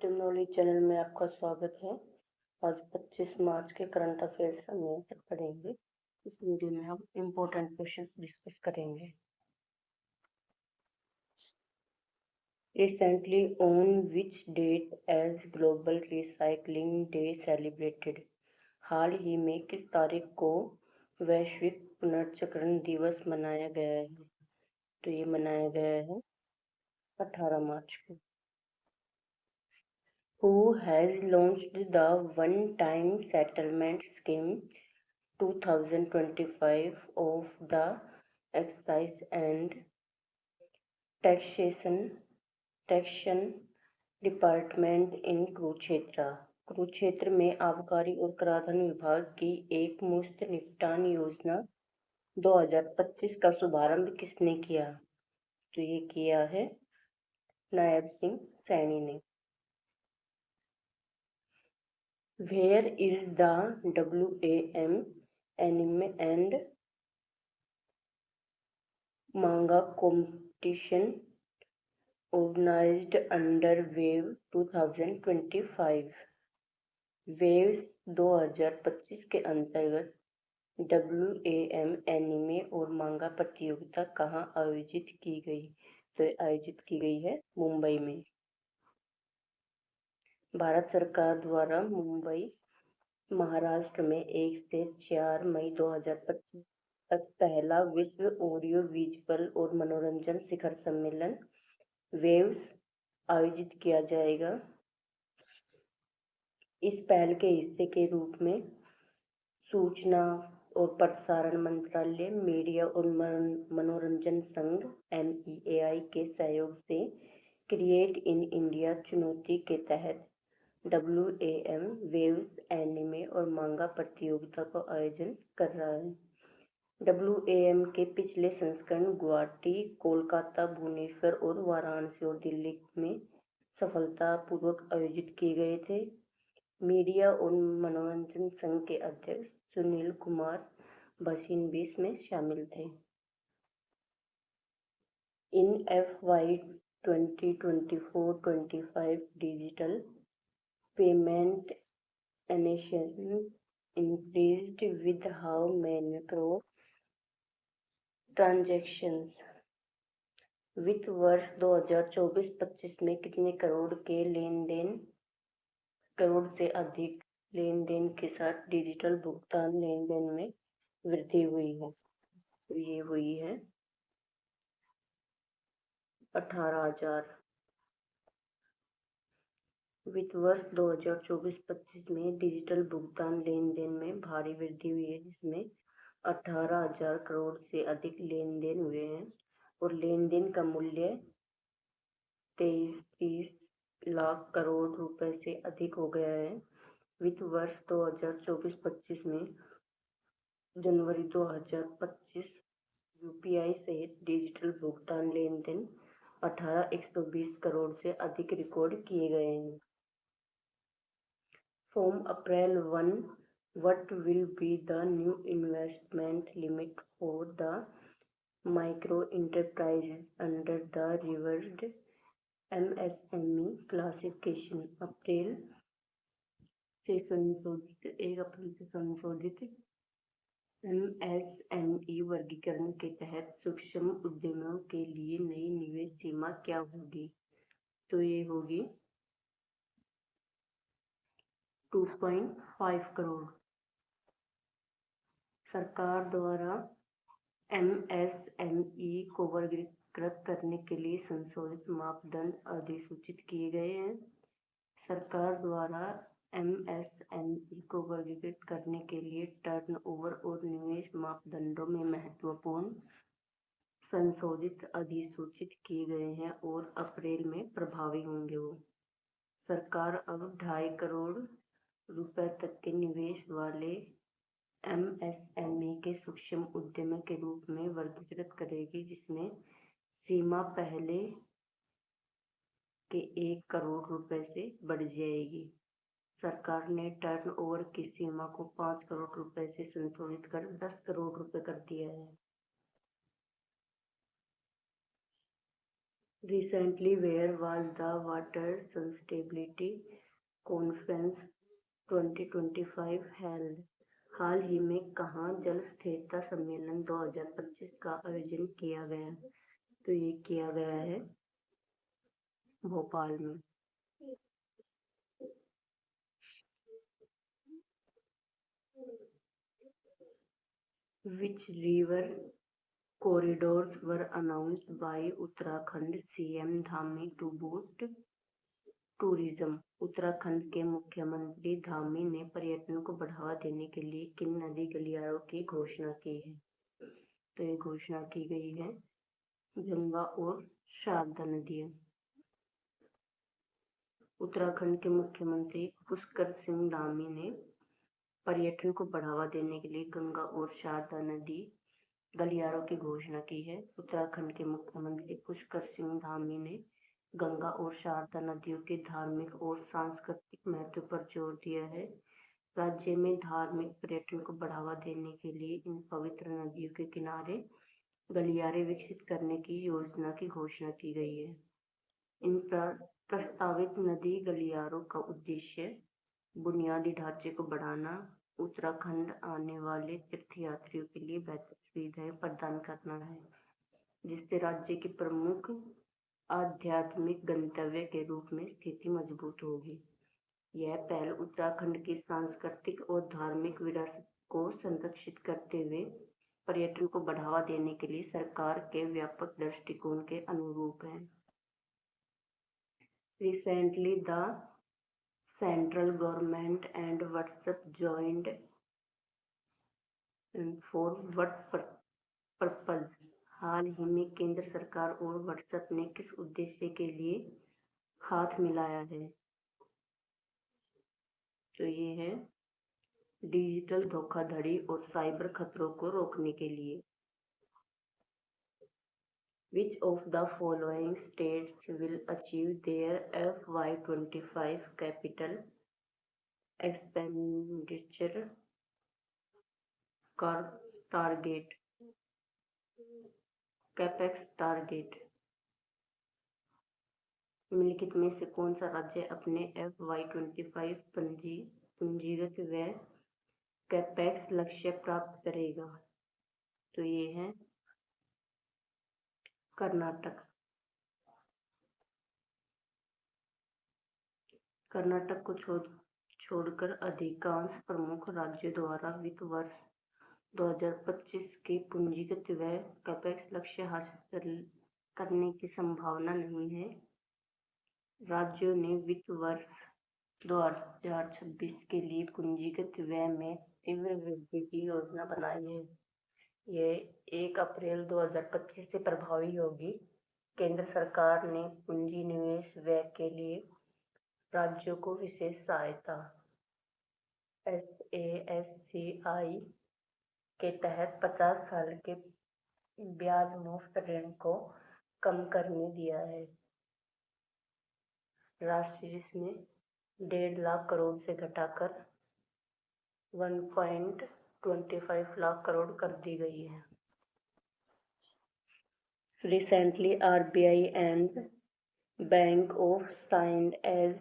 System knowledge channel में आपका स्वागत है। आज 25 मार्च के करंट अफेयर्स हम यहाँ पर पढ़ेंगे। इस वीडियो में हम इम्पोर्टेंट क्वेश्चंस डिस्कस करेंगे। Recently on which date as global recycling day celebrated? हाल ही में किस तारीख को वैश्विक पुनर्चक्रण दिवस मनाया गया है? तो ये मनाया गया है 18 मार्च को। Who has launched the one-time settlement scheme 2025 of the Excise and Taxation Department in Kurukshetra? Kurukshetra में आबकारी और कराधान विभाग की एक मुफ्त निपटान योजना 2025 का शुभारंभ किसने किया? तो ये किया है नायब सिंह सैनी ने। Where is the WAM anime and manga competition organized under Wave 2025? Waves 2025 के अंतर्गत WAM एनिमे और मांगा प्रतियोगिता कहाँ आयोजित की गई? तो आयोजित की गई है मुंबई में। भारत सरकार द्वारा मुंबई महाराष्ट्र में 1 से 4 मई 2025 तक पहला विश्व ऑडियो विजुअल और मनोरंजन शिखर सम्मेलन वेव्स आयोजित किया जाएगा। इस पहल के हिस्से के रूप में सूचना और प्रसारण मंत्रालय, मीडिया और मनोरंजन संघ MEAI के सहयोग से क्रिएट इन इंडिया चुनौती के तहत WAM वेव्स एनिमे और मांगा प्रतियोगिता का आयोजन कर रहा है। WAM के पिछले संस्करण गुवाहाटी, कोलकाता, भुवनेश्वर और वाराणसी और दिल्ली में सफलतापूर्वक आयोजित किए गए थे। मीडिया और मनोरंजन संघ के अध्यक्ष सुनील कुमार भसीन भी इसमें शामिल थे। इन FY 2024-25 digital payment nations increased with how many crore transactions? वित्त वर्ष 2024-25 में कितने करोड़ से अधिक लेन देन के साथ डिजिटल भुगतान लेन देन में वृद्धि हुई है? तो ये हुई है 18,000। वित्त वर्ष 2024-25 में डिजिटल भुगतान लेन देन में भारी वृद्धि हुई है, जिसमें 18,000 करोड़ से अधिक लेन देन हुए हैं और लेन देन का मूल्य 33 लाख करोड़ रुपए से अधिक हो गया है। वित्त वर्ष 2024-25 में जनवरी 2025 UPI सहित डिजिटल भुगतान लेन देन 18,120 करोड़ से अधिक रिकॉर्ड किए गए हैं। From April 1, what will be the new investment limit for the micro enterprises under the revised MSME classification? 1 अप्रैल से संशोधित MSME वर्गीकरण के तहत सूक्ष्म उद्यमों के लिए नई निवेश सीमा क्या होगी? तो ये होगी 2.5 करोड़। सरकार द्वारा MSME को वर्गीकृत करने के लिए संशोधित मापदंड अधिसूचित किए गए हैं। सरकार द्वारा MSME को वर्गीकृत करने के लिए टर्नओवर और निवेश मापदंडों में महत्वपूर्ण संशोधित अधिसूचित किए गए हैं और अप्रैल में प्रभावी होंगे। वो सरकार अब 2.5 करोड़ रुपए तक के निवेश वाले MSME के सूक्ष्म उद्यम के रूप में वर्गीकृत करेगी, जिसमें सीमा पहले के 1 करोड़ रुपए से बढ़ जाएगी। सरकार ने टर्नओवर की सीमा को 5 करोड़ रुपए से संशोधित कर 10 करोड़ रुपए कर दिया है। Recently, where was the Water Sustainability Conference 2025 held? हाल ही में कहाँ जल स्थिरता सम्मेलन 2025 का आयोजन किया गया? तो ये किया गया है भोपाल में। Which river corridors were announced by Uttarakhand CM Dhami to boost tourism? Uttarakhand के मुख्यमंत्री धामी ने पर्यटन को बढ़ावा देने के लिए किन नदी गलियारों की घोषणा की है? तो ये घोषणा की गई है गंगा और शारदा नदियां। उत्तराखंड के मुख्यमंत्री पुष्कर सिंह धामी ने पर्यटन को बढ़ावा देने के लिए गंगा और शारदा नदी गलियारों की घोषणा की है। उत्तराखंड के मुख्यमंत्री पुष्कर सिंह धामी ने गंगा और शारदा नदियों के धार्मिक और सांस्कृतिक महत्व पर जोर दिया है। राज्य में धार्मिक पर्यटन को बढ़ावा देने के लिए इन पवित्र नदियों के किनारे गलियारे विकसित करने की योजना की घोषणा की गई है। इन प्रस्तावित नदी गलियारों का उद्देश्य बुनियादी ढांचे को बढ़ाना, उत्तराखंड आने वाले तीर्थयात्रियों के लिए बेहतर सुविधाएं प्रदान करना है, जिससे राज्य के प्रमुख आध्यात्मिक गंतव्य के रूप में स्थिति मजबूत होगी। यह पहल उत्तराखंड की सांस्कृतिक और धार्मिक विरासत को संरक्षित करते हुए पर्यटन को बढ़ावा देने के लिए सरकार के व्यापक दृष्टिकोण के अनुरूप है। Recently, the central government and WhatsApp joined for what purpose? हाल ही में केंद्र सरकार और व्हाट्सएप ने किस उद्देश्य के लिए हाथ मिलाया है? तो ये है डिजिटल धोखाधड़ी और साइबर खतरों को रोकने के लिए। Which of the following states will achieve their FY25 capital expenditure target? Capex target. निम्नलिखित में से कौन सा राज्य अपने FY25 पूंजीगत व्यय कैपेक्स लक्ष्य प्राप्त करेगा? तो ये है कर्नाटक। कर्नाटक को छोड़कर अधिकांश प्रमुख राज्यों द्वारा वित्त वर्ष 2025 के पूंजीगत व्यय कैपेक्स लक्ष्य हासिल करने की संभावना नहीं है। राज्यों ने वित्त वर्ष 2026 के लिए पूंजीगत व्यय में तीव्र वृद्धि की योजना बनाई है। यह 1 अप्रैल 2025 से प्रभावी होगी। केंद्र सरकार ने पूंजी निवेश व्यय के लिए राज्यों को विशेष सहायता SASCI के तहत 50 साल के ब्याज मुक्त ऋण को कम करने दिया है। राशि जिसमें 1.5 लाख करोड़ से घटाकर 1.25 लाख करोड़ कर दी गई है। Recently, RBI and Bank of signed as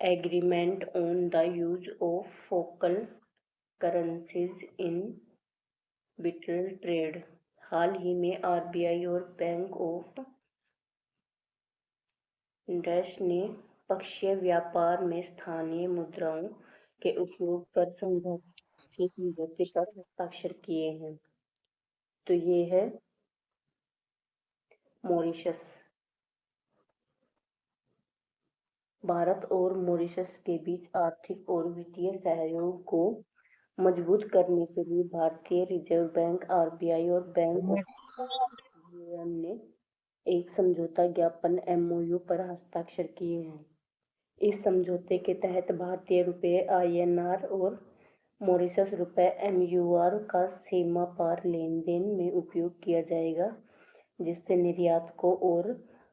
agreement on the use of focal currencies in bilateral trade. हाल ही में RBI और बैंक ऑफ इंडिया ने पक्षीय व्यापार में स्थानीय मुद्राओं के उपयोग पर समझौते पर हस्ताक्षर किए हैं। तो ये है मॉरिशस। भारत और मॉरिशस के बीच आर्थिक और वित्तीय सहयोग को मजबूत करने के लिए भारतीय रिजर्व बैंक RBI और बैंक ऑफ इंडिया ने एक समझौता ज्ञापन MOU पर हस्ताक्षर किए हैं। इस समझौते के तहत भारतीय रुपये INR और मॉरिशस रुपये MUR का सीमा पार लेन देन में उपयोग किया जाएगा, जिससे निर्यातकों और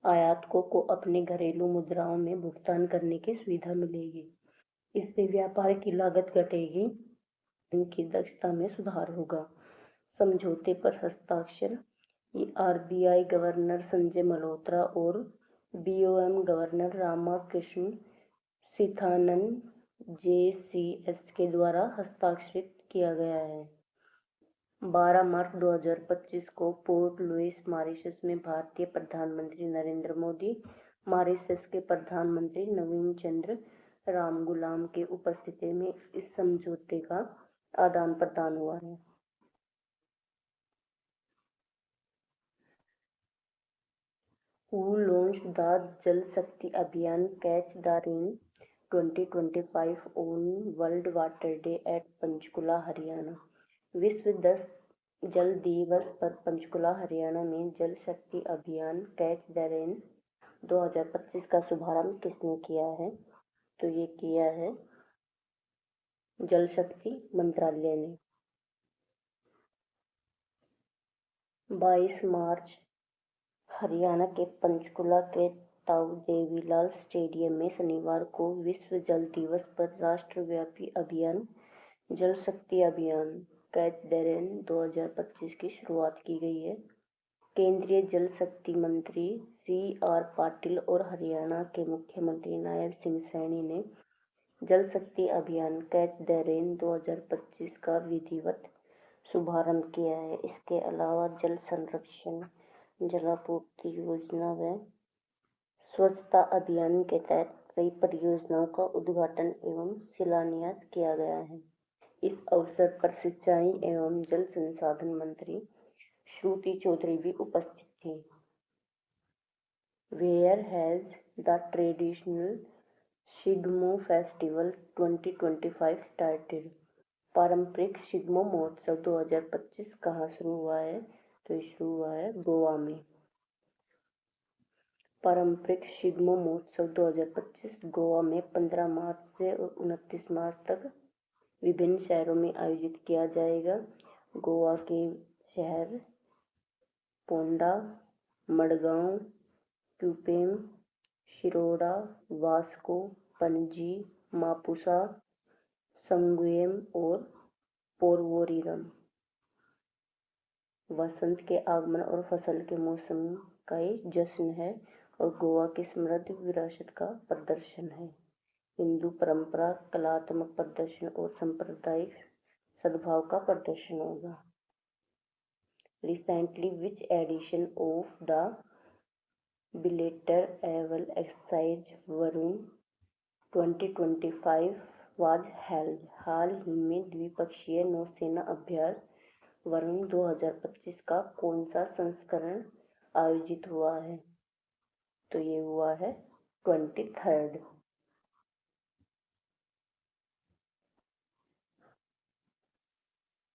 आयातकों को अपने घरेलू मुद्राओं में भुगतान करने की सुविधा मिलेगी। इससे व्यापार की लागत घटेगी, इनकी दक्षता में सुधार होगा। समझौते पर हस्ताक्षर आरबीआई गवर्नर संजय मल्होत्रा और बीओएम गवर्नर रामाकृष्ण सीथानन जेसीएस के द्वारा हस्ताक्षरित किया गया है। 12 मार्च 2025 को पोर्ट लुइस मॉरिशस में भारतीय प्रधानमंत्री नरेंद्र मोदी, मॉरिशस के प्रधानमंत्री नवीन चंद्र रामगुलाम की उपस्थिति में इस समझौते का आदान प्रदान हुआ है। Who launched the Jal Shakti Abhiyan Catch the Rain 2025 on World Water Day at Panchkula Haryana. विश्व 10 जल दिवस पर पंचकुला हरियाणा में जल शक्ति अभियान कैच द रेन 2025 का शुभारंभ किसने किया है? तो ये किया है जल शक्ति मंत्रालय ने। 22 मार्च हरियाणा के पंचकुला के ताऊ देवीलाल स्टेडियम में शनिवार को विश्व जल दिवस पर राष्ट्रव्यापी अभियान जल शक्ति अभियान कैच द रेन 2025 की शुरुआत की गई है। केंद्रीय जल शक्ति मंत्री CR पाटिल और हरियाणा के मुख्यमंत्री नायब सिंह सैनी ने जल शक्ति अभियान कैच द रेन 2025 का विधिवत शुभारंभ किया है। इसके अलावा जल संरक्षण, जलापूर्ति योजना व स्वच्छता अभियान के तहत कई परियोजनाओं का उद्घाटन एवं शिलान्यास किया गया है। इस अवसर पर सिंचाई एवं जल संसाधन मंत्री श्रुति चौधरी भी उपस्थित थी। Where has the traditional Shigmo festival 2025 started? पारंपरिक शिग्मो महोत्सव 2025 कहाँ शुरू हुआ है? तो शुरू हुआ है गोवा में। पारंपरिक शिग्मो महोत्सव 2025 गोवा में 15 मार्च से 29 मार्च तक विभिन्न शहरों में आयोजित किया जाएगा। गोवा के शहर पोंडा, मडगांव, क्यूपेम, शिरोडा, वास्को, पणजी, मापुसा, संगुएम और पोरवोरिम वसंत के आगमन और फसल के मौसम का जश्न है और गोवा की समृद्ध विरासत का प्रदर्शन है। हिंदू परंपरा, कलात्मक प्रदर्शन और सांप्रदायिक सद्भाव का प्रदर्शन होगा। Recently, which edition of the bilateral naval exercise Varun 2025 was held? हाल ही में द्विपक्षीय नौसेना अभ्यास वरुण 2025 का कौन सा संस्करण आयोजित हुआ है? तो ये हुआ है 23rd।